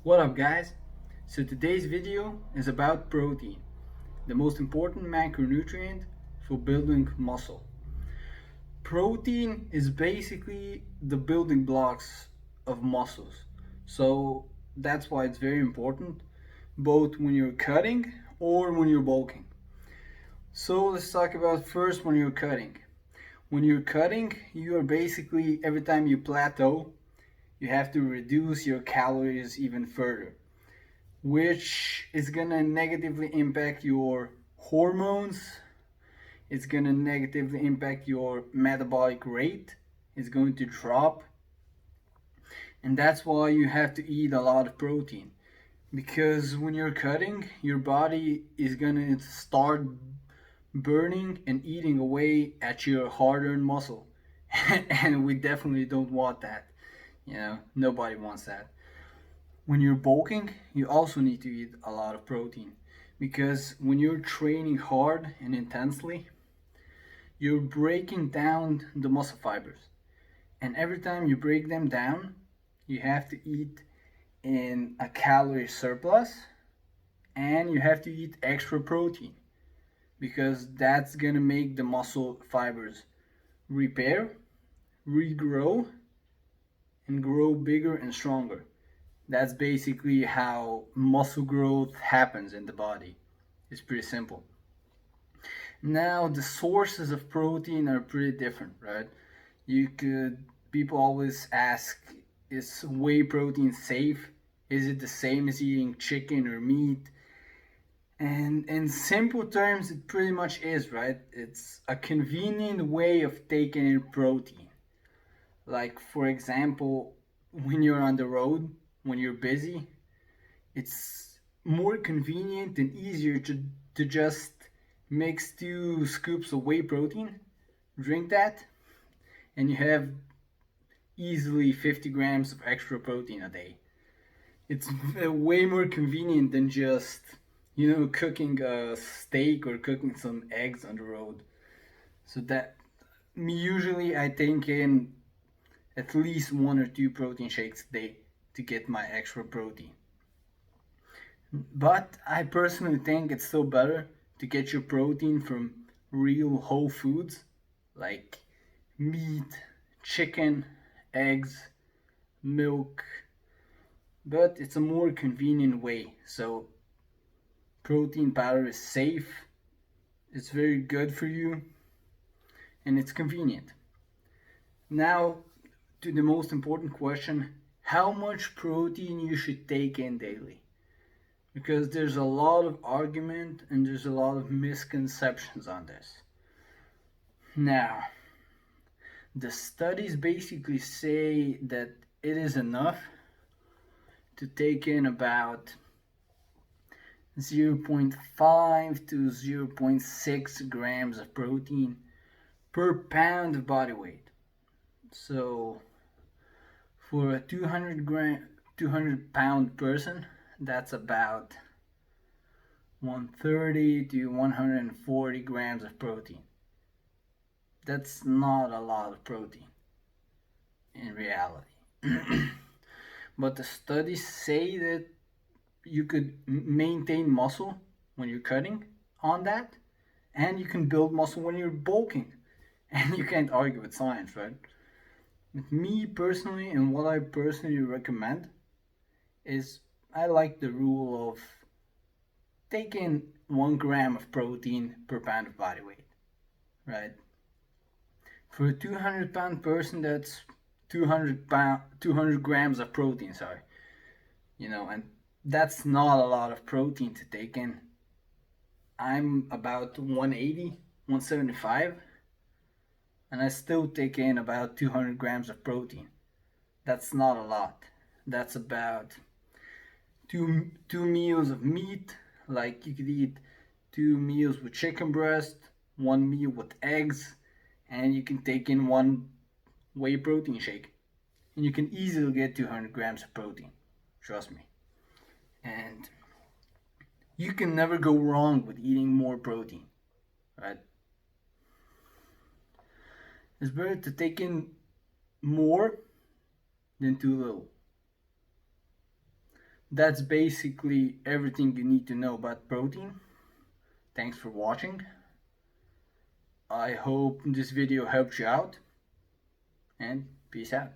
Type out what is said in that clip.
What up guys? So today's video is about protein, the most important macronutrient for building muscle. Protein is basically the building blocks of muscles. So that's why it's very important both when you're cutting or when you're bulking. So let's talk about first when you're cutting. When you're cutting, you are basically every time you plateau, you have to reduce your calories even further, which is gonna negatively impact your hormones. It's gonna negatively impact your metabolic rate. It's going to drop, and that's why you have to eat a lot of protein. Because when you're cutting, your body is gonna start burning and eating away at your hard-earned muscle, and we definitely don't want that. Nobody wants that. When you're bulking, you also need to eat a lot of protein because when you're training hard and intensely, you're breaking down the muscle fibers. And every time you break them down, you have to eat in a calorie surplus and you have to eat extra protein because that's gonna make the muscle fibers repair, regrow, and grow bigger and stronger. That's basically how muscle growth happens in the body. It's pretty simple. Now, the sources of protein are pretty different, right? You could, people always ask, is whey protein safe? Is it the same as eating chicken or meat? And in simple terms, it pretty much is, right? It's a convenient way of taking in protein. Like, for example, when you're on the road, when you're busy, it's more convenient and easier to just mix 2 scoops of whey protein, drink that, and you have easily 50 grams of extra protein a day. It's way more convenient than just, cooking a steak or cooking some eggs on the road. So that, me usually I take in at least 1 or 2 protein shakes a day to get my extra protein. But I personally think it's still better to get your protein from real whole foods like meat, chicken, eggs, milk, but it's a more convenient way. So, protein powder is safe, it's very good for you, and it's convenient. Now, to the most important question, how much protein you should take in daily? Because there's a lot of argument and there's a lot of misconceptions on this. Now, the studies basically say that it is enough to take in about zero point 0.5 to zero point 0.6 grams of protein per pound of body weight. So, for a 200 pound person, that's about 130 to 140 grams of protein. That's not a lot of protein in reality. But the studies say that you could maintain muscle when you're cutting on that, and you can build muscle when you're bulking. And you can't argue with science, right? With me personally, and what I personally recommend is I like the rule of taking 1 gram of protein per pound of body weight, right? For a 200-pound person, that's 200 grams of protein, sorry. And that's not a lot of protein to take in. I'm about 180, 175, and I still take in about 200 grams of protein. That's not a lot. That's about two meals of meat. Like you could eat 2 meals with chicken breast, 1 meal with eggs, and you can take in 1 whey protein shake. And you can easily get 200 grams of protein. Trust me. And you can never go wrong with eating more protein, right? It's better to take in more than too little. That's basically everything you need to know about protein. Thanks for watching. I hope this video helped you out, and peace out.